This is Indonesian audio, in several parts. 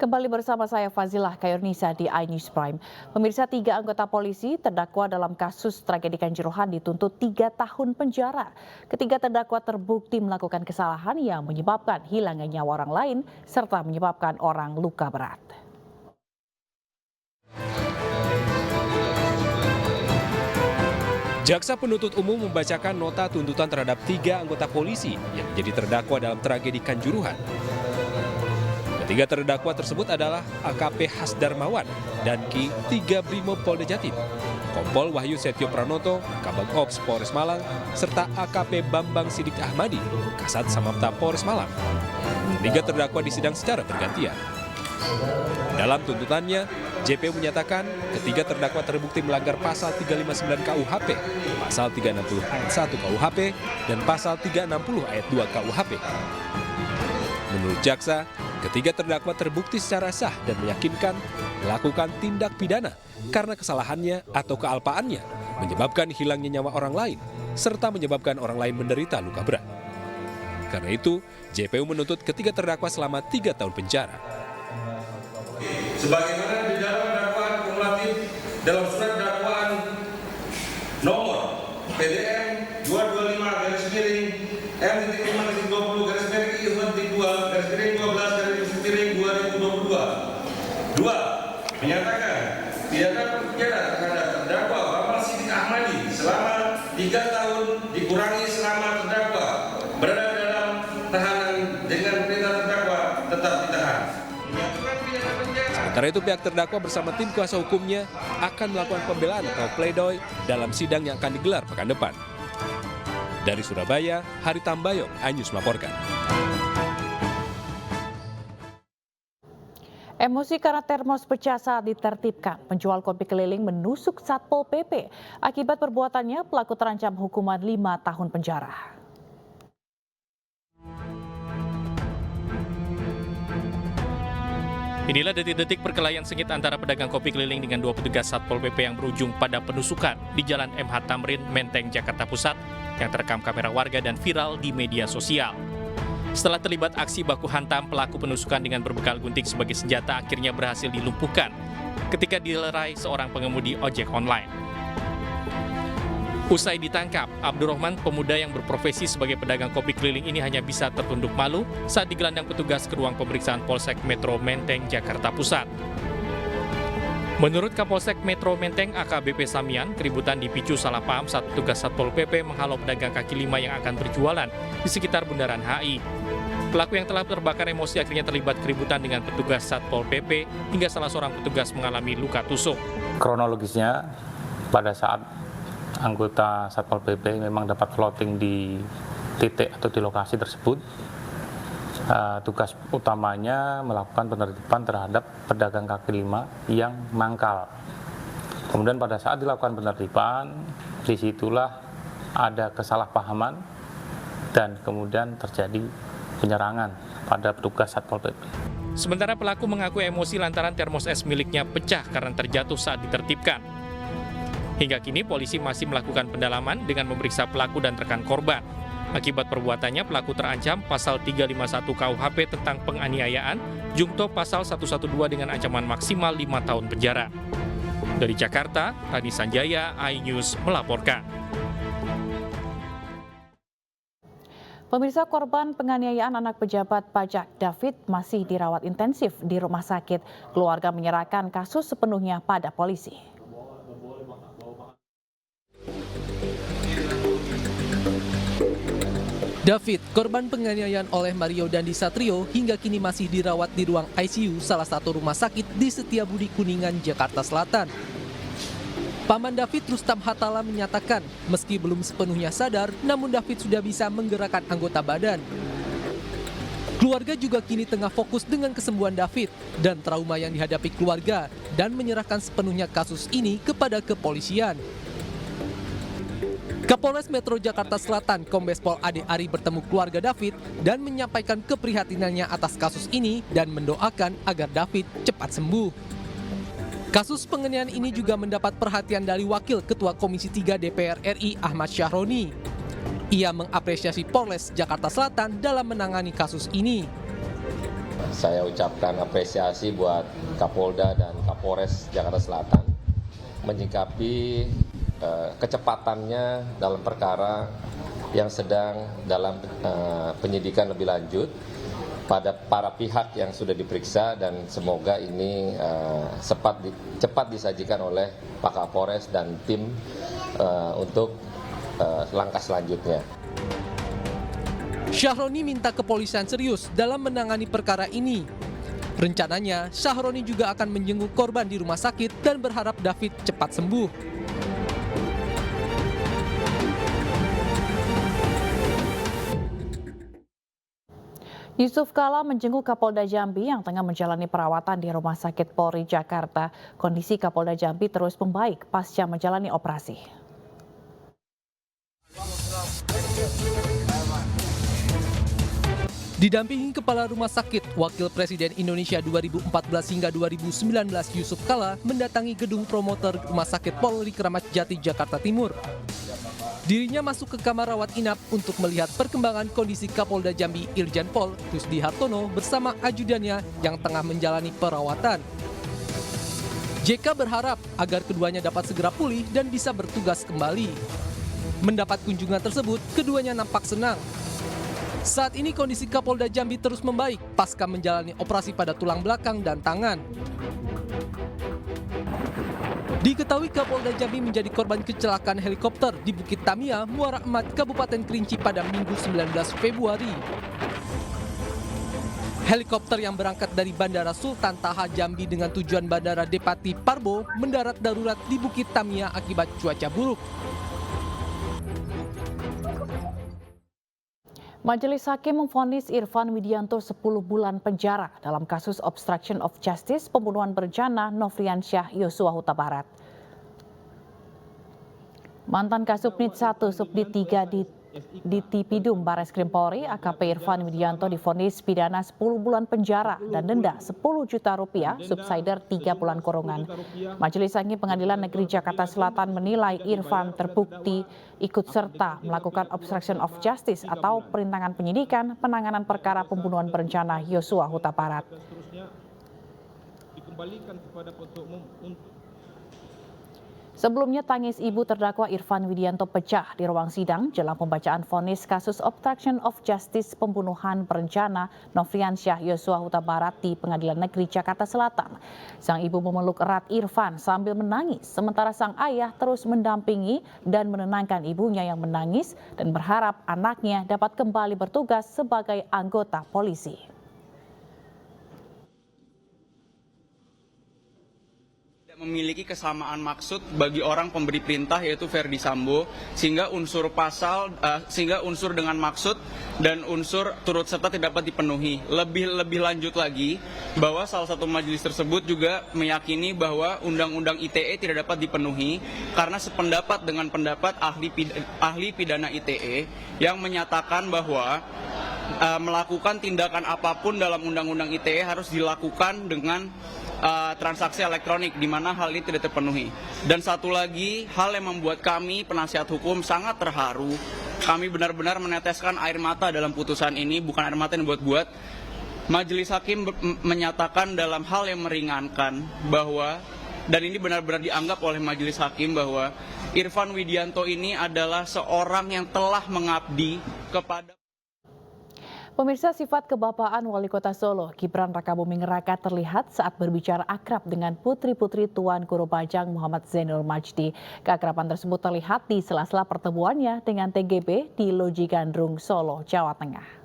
Kembali bersama saya Fazilah Khairnisa di iNews Prime. Pemirsa, 3 anggota polisi terdakwa dalam kasus tragedi Kanjuruhan dituntut 3 tahun penjara. Ketiga terdakwa terbukti melakukan kesalahan yang menyebabkan hilangnya nyawa orang lain serta menyebabkan orang luka berat. Jaksa penuntut umum membacakan nota tuntutan terhadap 3 anggota polisi yang menjadi terdakwa dalam tragedi Kanjuruhan. Ketiga terdakwa tersebut adalah AKP Hasdarmawan dan Ki 3 Brimob Polda Jatim, Kompol Wahyu Setio Pranoto, Kabag Ops Polres Malang, serta AKP Bambang Sidik Ahmadi, Kasat Samapta Polres Malang. Ketiga terdakwa disidang secara bergantian. Dalam tuntutannya, JP menyatakan ketiga terdakwa terbukti melanggar pasal 359 KUHP, pasal 360 ayat 1 KUHP, dan pasal 360 ayat 2 KUHP. Menurut jaksa, ketiga terdakwa terbukti secara sah dan meyakinkan melakukan tindak pidana karena kesalahannya atau kealpaannya menyebabkan hilangnya nyawa orang lain, serta menyebabkan orang lain menderita luka berat. Karena itu, JPU menuntut ketiga terdakwa selama 3 tahun penjara. Sebagaimana di dalam dakwaan kumulatif dalam surat dakwaan nomor PDM 225/M-5-20/I-2/12/2022 2. Menyatakan pidana penjara terhadap terdakwa Bambang Sidik Ahmadi selama 3 tahun dikurangi selama terdakwa berada dalam tahanan dengan perintah terdakwa tetap ditahan. Sementara itu pihak terdakwa bersama tim kuasa hukumnya akan melakukan pembelaan atau pledoi dalam sidang yang akan digelar pekan depan. Dari Surabaya, Hari Tambayong, iNews melaporkan. Emosi karena termos pecah saat ditertibkan, penjual kopi keliling menusuk Satpol PP. Akibat perbuatannya, pelaku terancam hukuman 5 tahun penjara. Inilah detik-detik perkelahian sengit antara pedagang kopi keliling dengan 2 petugas Satpol PP yang berujung pada penusukan di Jalan MH Tamrin, Menteng, Jakarta Pusat yang terekam kamera warga dan viral di media sosial. Setelah terlibat aksi baku hantam, pelaku penusukan dengan berbekal gunting sebagai senjata akhirnya berhasil dilumpuhkan ketika dilerai seorang pengemudi ojek online. Usai ditangkap, Abdurrahman, pemuda yang berprofesi sebagai pedagang kopi keliling ini hanya bisa tertunduk malu saat digelandang petugas ke ruang pemeriksaan Polsek Metro Menteng, Jakarta Pusat. Menurut Kapolsek Metro Menteng AKBP Samian, keributan dipicu salah paham saat petugas Satpol PP menghalau pedagang kaki lima yang akan berjualan di sekitar Bundaran HI. Pelaku yang telah terbakar emosi akhirnya terlibat keributan dengan petugas Satpol PP hingga salah seorang petugas mengalami luka tusuk. Kronologisnya, pada saat anggota Satpol PP memang dapat floating di titik atau di lokasi tersebut, tugas utamanya melakukan penertiban terhadap pedagang kaki lima yang mangkal. Kemudian pada saat dilakukan penertiban, disitulah ada kesalahpahaman dan kemudian terjadi penyerangan pada petugas Satpol PP. Sementara pelaku mengaku emosi lantaran termos es miliknya pecah karena terjatuh saat ditertibkan. Hingga kini polisi masih melakukan pendalaman dengan memeriksa pelaku dan rekan korban. Akibat perbuatannya, pelaku terancam pasal 351 KUHP tentang penganiayaan, jungto pasal 112 dengan ancaman maksimal 5 tahun penjara. Dari Jakarta, Rani Sanjaya, iNews melaporkan. Pemirsa, korban penganiayaan anak pejabat pajak David masih dirawat intensif di rumah sakit. Keluarga menyerahkan kasus sepenuhnya pada polisi. David, korban penganiayaan oleh Mario Dandi Satrio, hingga kini masih dirawat di ruang ICU salah satu rumah sakit di Setiabudi Kuningan, Jakarta Selatan. Paman David, Rustam Hatala, menyatakan meski belum sepenuhnya sadar, namun David sudah bisa menggerakkan anggota badan. Keluarga juga kini tengah fokus dengan kesembuhan David dan trauma yang dihadapi keluarga dan menyerahkan sepenuhnya kasus ini kepada kepolisian. Kapolres Metro Jakarta Selatan, Kombes Pol Ade Ari, bertemu keluarga David dan menyampaikan keprihatinannya atas kasus ini dan mendoakan agar David cepat sembuh. Kasus penganiayaan ini juga mendapat perhatian dari Wakil Ketua Komisi 3 DPR RI Ahmad Syahroni. Ia mengapresiasi Polres Jakarta Selatan dalam menangani kasus ini. saya ucapkan apresiasi buat Kapolda dan Kapolres Jakarta Selatan menyikapi kecepatannya dalam perkara yang sedang dalam penyidikan lebih lanjut pada para pihak yang sudah diperiksa, dan semoga ini cepat disajikan oleh Pak Kapolres dan tim untuk langkah selanjutnya. Syahroni minta kepolisian serius dalam menangani perkara ini. Rencananya, Syahroni juga akan menjenguk korban di rumah sakit dan berharap David cepat sembuh. Yusuf Kala menjenguk Kapolda Jambi yang tengah menjalani perawatan di Rumah Sakit Polri Jakarta. Kondisi Kapolda Jambi terus membaik pasca menjalani operasi. Didampingi Kepala Rumah Sakit, Wakil Presiden Indonesia 2014 hingga 2019 Yusuf Kala mendatangi gedung promotor Rumah Sakit Polri Kramat Jati, Jakarta Timur. Dirinya masuk ke kamar rawat inap untuk melihat perkembangan kondisi Kapolda Jambi Irjen Pol Rusdi Hartono bersama ajudannya yang tengah menjalani perawatan. JK berharap agar keduanya dapat segera pulih dan bisa bertugas kembali. Mendapat kunjungan tersebut, keduanya nampak senang. Saat ini kondisi Kapolda Jambi terus membaik pasca menjalani operasi pada tulang belakang dan tangan. Diketahui Kapolda Jambi menjadi korban kecelakaan helikopter di Bukit Tamia, Muara Emat, Kabupaten Kerinci pada Minggu 19 Februari. Helikopter yang berangkat dari Bandara Sultan Taha Jambi dengan tujuan Bandara Depati Parbo mendarat darurat di Bukit Tamia akibat cuaca buruk. Majelis Hakim memvonis Irfan Widianto 10 bulan penjara dalam kasus obstruction of justice pembunuhan berencana Nofriansyah Yosua Huta Barat. Mantan Kasubnit 1 Subdit 3 di Tipidum Barreskrim Polri, AKP Irfan Widianto divonis pidana 10 bulan penjara dan denda 10 juta rupiah, subsidiar 3 bulan kurungan. Majelis Hakim Pengadilan Negeri Jakarta Selatan menilai Irfan terbukti ikut serta melakukan obstruction of justice atau perintangan penyidikan penanganan perkara pembunuhan berencana Yosua Huta Barat. Sebelumnya tangis ibu terdakwa Irfan Widianto pecah di ruang sidang jelang pembacaan vonis kasus obstruction of justice pembunuhan berencana Nofriansyah Yosua Huta Barat di Pengadilan Negeri Jakarta Selatan. Sang ibu memeluk erat Irfan sambil menangis, sementara sang ayah terus mendampingi dan menenangkan ibunya yang menangis dan berharap anaknya dapat kembali bertugas sebagai anggota polisi. Memiliki kesamaan maksud bagi orang pemberi perintah yaitu Verdi Sambo, sehingga unsur dengan maksud dan unsur turut serta tidak dapat dipenuhi. Lebih lanjut lagi bahwa salah satu majelis tersebut juga meyakini bahwa Undang-Undang ITE tidak dapat dipenuhi karena sependapat dengan pendapat ahli pidana ITE yang menyatakan bahwa melakukan tindakan apapun dalam Undang-Undang ITE harus dilakukan dengan transaksi elektronik, di mana hal ini tidak terpenuhi. Dan satu lagi, hal yang membuat kami penasihat hukum sangat terharu, kami benar-benar meneteskan air mata dalam putusan ini, bukan air mata yang buat-buat. Majelis Hakim menyatakan dalam hal yang meringankan bahwa, dan ini benar-benar dianggap oleh Majelis Hakim bahwa Irfan Widianto ini adalah seorang yang telah mengabdi kepada. Pemirsa, sifat kebapaan Wali Kota Solo, Gibran Rakabuming Raka terlihat saat berbicara akrab dengan putri-putri Tuan Guru Bajang Muhammad Zainul Majdi. Keakraban tersebut terlihat di sela-sela pertemuannya dengan TGB di Loji Gandrung, Solo, Jawa Tengah.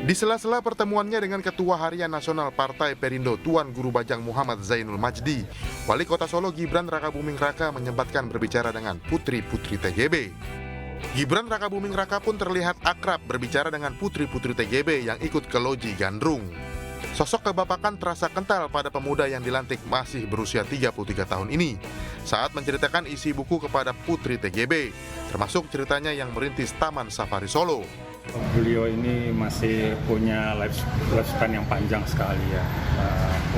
Di sela-sela pertemuannya dengan Ketua Harian Nasional Partai Perindo Tuan Guru Bajang Muhammad Zainul Majdi, Wali Kota Solo Gibran Rakabuming Raka menyempatkan berbicara dengan putri-putri TGB. Gibran Rakabuming Raka pun terlihat akrab berbicara dengan putri-putri TGB yang ikut ke Loji Gandrung. Sosok kebapakan terasa kental pada pemuda yang dilantik masih berusia 33 tahun ini saat menceritakan isi buku kepada putri TGB, termasuk ceritanya yang merintis Taman Safari Solo. Beliau ini masih punya lifespan yang panjang sekali ya,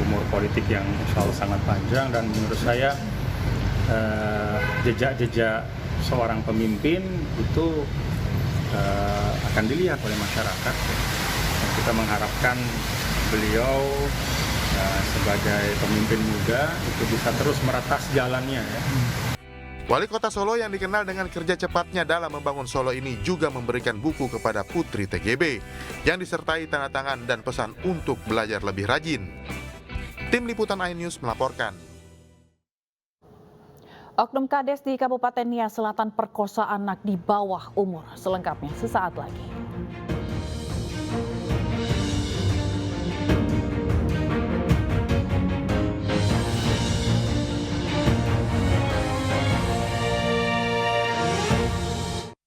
umur politik yang insya Allah sangat panjang, dan menurut saya jejak-jejak seorang pemimpin itu akan dilihat oleh masyarakat. Kita mengharapkan beliau sebagai pemimpin muda itu bisa terus meretas jalannya ya. Wali Kota Solo yang dikenal dengan kerja cepatnya dalam membangun Solo ini juga memberikan buku kepada Putri TGB yang disertai tanda tangan dan pesan untuk belajar lebih rajin. Tim Liputan iNews melaporkan. Oknum Kades di Kabupaten Nias Selatan perkosa anak di bawah umur. Selengkapnya sesaat lagi.